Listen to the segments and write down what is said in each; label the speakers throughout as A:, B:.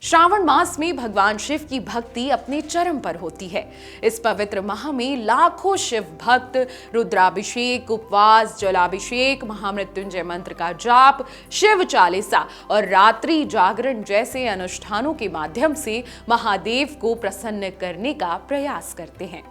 A: श्रावण मास में भगवान शिव की भक्ति अपने चरम पर होती है। इस पवित्र माह में लाखों शिव भक्त रुद्राभिषेक, उपवास, जलाभिषेक, महामृत्युंजय मंत्र का जाप, शिव चालीसा और रात्रि जागरण जैसे अनुष्ठानों के माध्यम से महादेव को प्रसन्न करने का प्रयास करते हैं।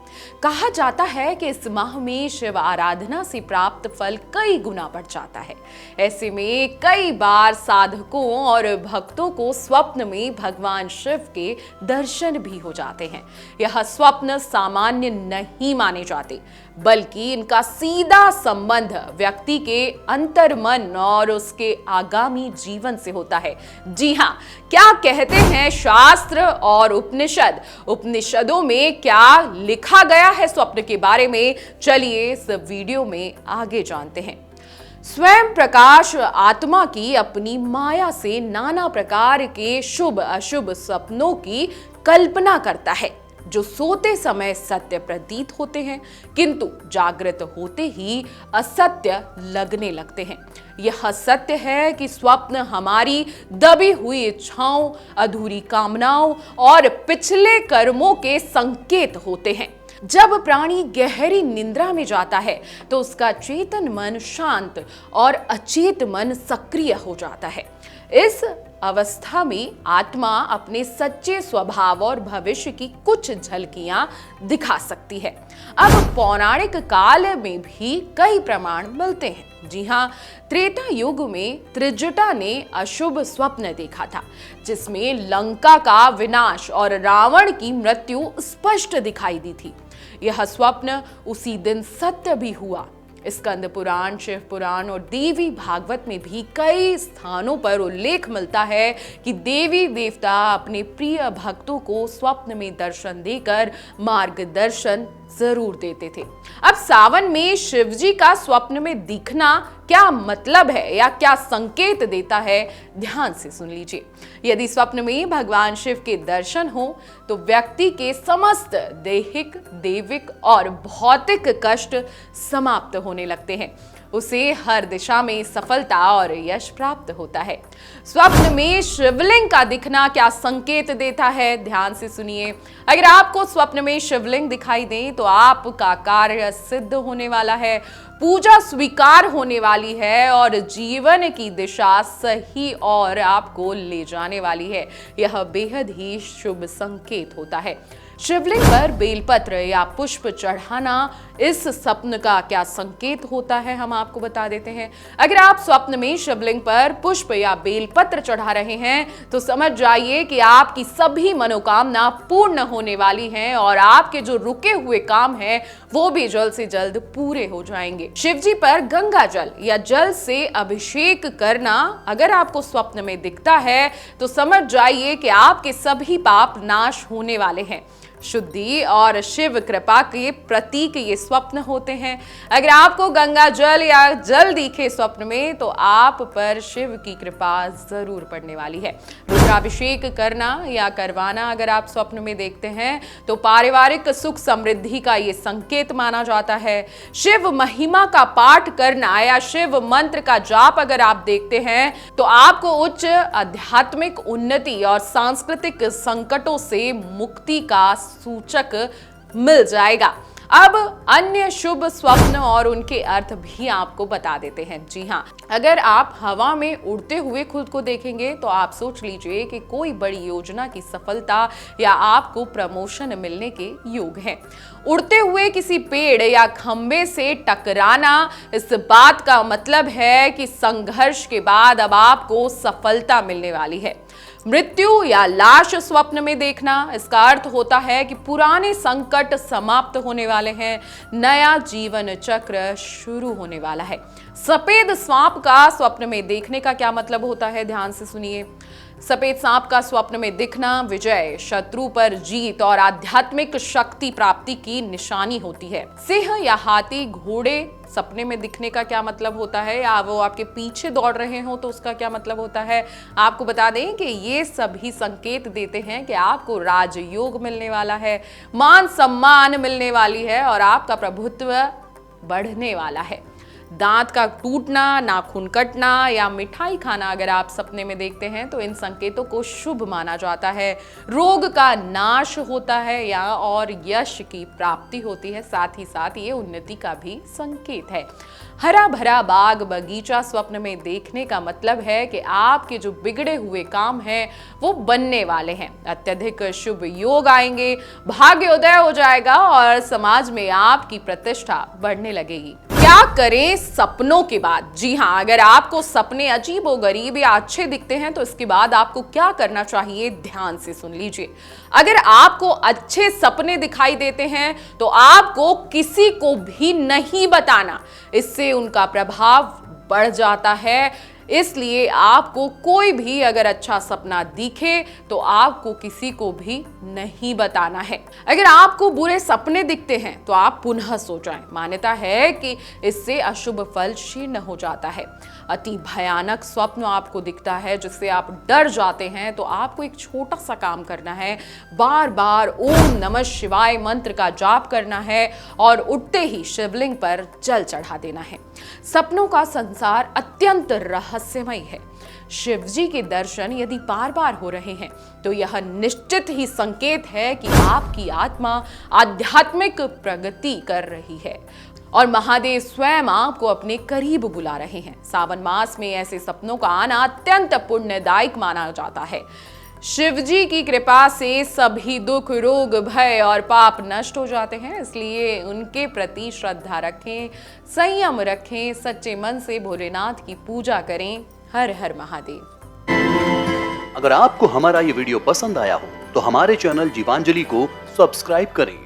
A: कहा जाता है कि इस माह में शिव आराधना से प्राप्त फल कई गुना बढ़ जाता है। ऐसे में कई बार साधकों और भक्तों को स्वप्न में भगवान शिव के दर्शन भी हो जाते हैं। यह स्वप्न सामान्य नहीं माने जाते, बल्कि इनका सीधा संबंध व्यक्ति के अंतर्मन और उसके आगामी जीवन से होता है। जी हाँ, क्या कहते हैं शास्त्र और उपनिषद, उपनिषदों में क्या लिखा गया है स्वप्न के बारे में, चलिए इस वीडियो में आगे जानते हैं। स्वयं प्रकाश आत्मा की अपनी माया से नाना प्रकार के शुभ अशुभ सपनों की कल्पना करता है, जो सोते समय सत्य प्रतीत होते हैं किंतु जागृत होते ही असत्य लगने लगते हैं। यह सत्य है कि स्वप्न हमारी दबी हुई इच्छाओं, अधूरी कामनाओं और पिछले कर्मों के संकेत होते हैं। जब प्राणी गहरी निद्रा में जाता है तो उसका चेतन मन शांत और अचेत मन सक्रिय हो जाता है। इस अवस्था में आत्मा अपने सच्चे स्वभाव और भविष्य की कुछ झलकियां दिखा सकती है। अब पौराणिक काल में भी कई प्रमाण मिलते हैं। जी हाँ, त्रेता युग में त्रिजटा ने अशुभ स्वप्न देखा था, जिसमें लंका का विनाश और रावण की मृत्यु स्पष्ट दिखाई दी थी। यह स्वप्न उसी दिन सत्य भी हुआ। स्कंद पुराण, शिव पुराण और देवी भागवत में भी कई स्थानों पर उल्लेख मिलता है कि देवी देवता अपने प्रिय भक्तों को स्वप्न में दर्शन देकर मार्गदर्शन जरूर देते थे। अब सावन में शिवजी का स्वप्न में दिखना क्या मतलब है या क्या संकेत देता है, ध्यान से सुन लीजिए। यदि स्वप्न में भगवान शिव के दर्शन हो तो व्यक्ति के समस्त दैहिक, दैविक और भौतिक कष्ट समाप्त होने लगते हैं। उसे हर दिशा में सफलता और यश प्राप्त होता है। स्वप्न में शिवलिंग का दिखना क्या संकेत देता है, ध्यान से सुनिए। अगर आपको स्वप्न में शिवलिंग दिखाई दे तो आपका कार्य सिद्ध होने वाला है, पूजा स्वीकार होने वाली है और जीवन की दिशा सही और आपको ले जाने वाली है। यह बेहद ही शुभ संकेत होता है। शिवलिंग पर बेलपत्र या पुष्प चढ़ाना इस स्वप्न का क्या संकेत होता है, हम आपको बता देते हैं। अगर आप स्वप्न में शिवलिंग पर पुष्प या बेलपत्र चढ़ा रहे हैं तो समझ जाइए कि आपकी सभी मनोकामना पूर्ण होने वाली हैं और आपके जो रुके हुए काम हैं वो भी जल्द से जल्द पूरे हो जाएंगे। शिवजी पर गंगा जल या जल से अभिषेक करना अगर आपको स्वप्न में दिखता है तो समझ जाइए कि आपके सभी पाप नाश होने वाले हैं। शुद्धि और शिव कृपा के प्रतीक ये स्वप्न होते हैं। अगर आपको गंगा जल या जल दिखे स्वप्न में तो आप पर शिव की कृपा जरूर पड़ने वाली है। रुद्राभिषेक करना या करवाना अगर आप स्वप्न में देखते हैं तो पारिवारिक सुख समृद्धि का ये संकेत माना जाता है। शिव महिमा का पाठ करना या शिव मंत्र का जाप अगर आप देखते हैं तो आपको उच्च आध्यात्मिक उन्नति और सांस्कृतिक संकटों से मुक्ति का सूचक मिल जाएगा। अब अन्य शुभ स्वप्न और उनके अर्थ भी आपको बता देते हैं। जी हाँ, अगर आप हवा में उड़ते हुए खुद को देखेंगे तो आप सोच लीजिए कि कोई बड़ी योजना की सफलता या आपको प्रमोशन मिलने के योग है। उड़ते हुए किसी पेड़ या खंबे से टकराना इस बात का मतलब है कि संघर्ष के बाद अब आपको सफलता मिलने वाली है। मृत्यु या लाश स्वप्न में देखना, इसका अर्थ होता है कि पुराने संकट समाप्त होने वाले हैं, नया जीवन चक्र शुरू होने वाला है। सफेद सांप का स्वप्न में देखने का क्या मतलब होता है, ध्यान से सुनिए। सफेद सांप का स्वप्न में दिखना विजय, शत्रु पर जीत और आध्यात्मिक शक्ति प्राप्ति की निशानी होती है। सिंह या हाथी, घोड़े सपने में दिखने का क्या मतलब होता है, या वो आपके पीछे दौड़ रहे हो तो उसका क्या मतलब होता है। आपको बता दें कि ये सभी संकेत देते हैं कि आपको राजयोग मिलने वाला है, मान सम्मान मिलने वाली है और आपका प्रभुत्व बढ़ने वाला है। दांत का टूटना, नाखून कटना या मिठाई खाना अगर आप सपने में देखते हैं तो इन संकेतों को शुभ माना जाता है। रोग का नाश होता है या और यश की प्राप्ति होती है। साथ ही साथ ये उन्नति का भी संकेत है। हरा भरा बाग बगीचा स्वप्न में देखने का मतलब है कि आपके जो बिगड़े हुए काम हैं वो बनने वाले हैं। अत्यधिक शुभ योग आएंगे, भाग्योदय हो जाएगा और समाज में आपकी प्रतिष्ठा बढ़ने लगेगी। क्या करें सपनों के बाद? जी हाँ, अगर आपको सपने अजीबोगरीब या अच्छे दिखते हैं तो इसके बाद आपको क्या करना चाहिए, ध्यान से सुन लीजिए। अगर आपको अच्छे सपने दिखाई देते हैं तो आपको किसी को भी नहीं बताना, इससे उनका प्रभाव बढ़ जाता है। इसलिए आपको कोई भी अगर अच्छा सपना दिखे तो आपको किसी को भी नहीं बताना है। अगर आपको बुरे सपने दिखते हैं तो आप पुनः सो जाएं। मान्यता है कि इससे अशुभ फल क्षीण हो जाता है। अति भयानक स्वप्न आपको दिखता है जिससे आप डर जाते हैं तो आपको एक छोटा सा काम करना है। बार बार ओम नमः शिवाय मंत्र का जाप करना है और उठते ही शिवलिंग पर जल चढ़ा देना है। सपनों का संसार अत्यंत रहस्यमय है। शिवजी के दर्शन यदि बार बार हो रहे हैं तो यह निश्चित ही संकेत है कि आपकी आत्मा आध्यात्मिक प्रगति कर रही है और महादेव स्वयं आपको अपने करीब बुला रहे हैं। सावन मास में ऐसे सपनों का आना अत्यंत पुण्यदायक माना जाता है। शिवजी की कृपा से सभी दुख, रोग, भय और पाप नष्ट हो जाते हैं। इसलिए उनके प्रति श्रद्धा रखें, संयम रखें, सच्चे मन से भोलेनाथ की पूजा करें। हर हर महादेव।
B: अगर आपको हमारा ये वीडियो पसंद आया हो तो हमारे चैनल जीवांजलि को सब्सक्राइब करें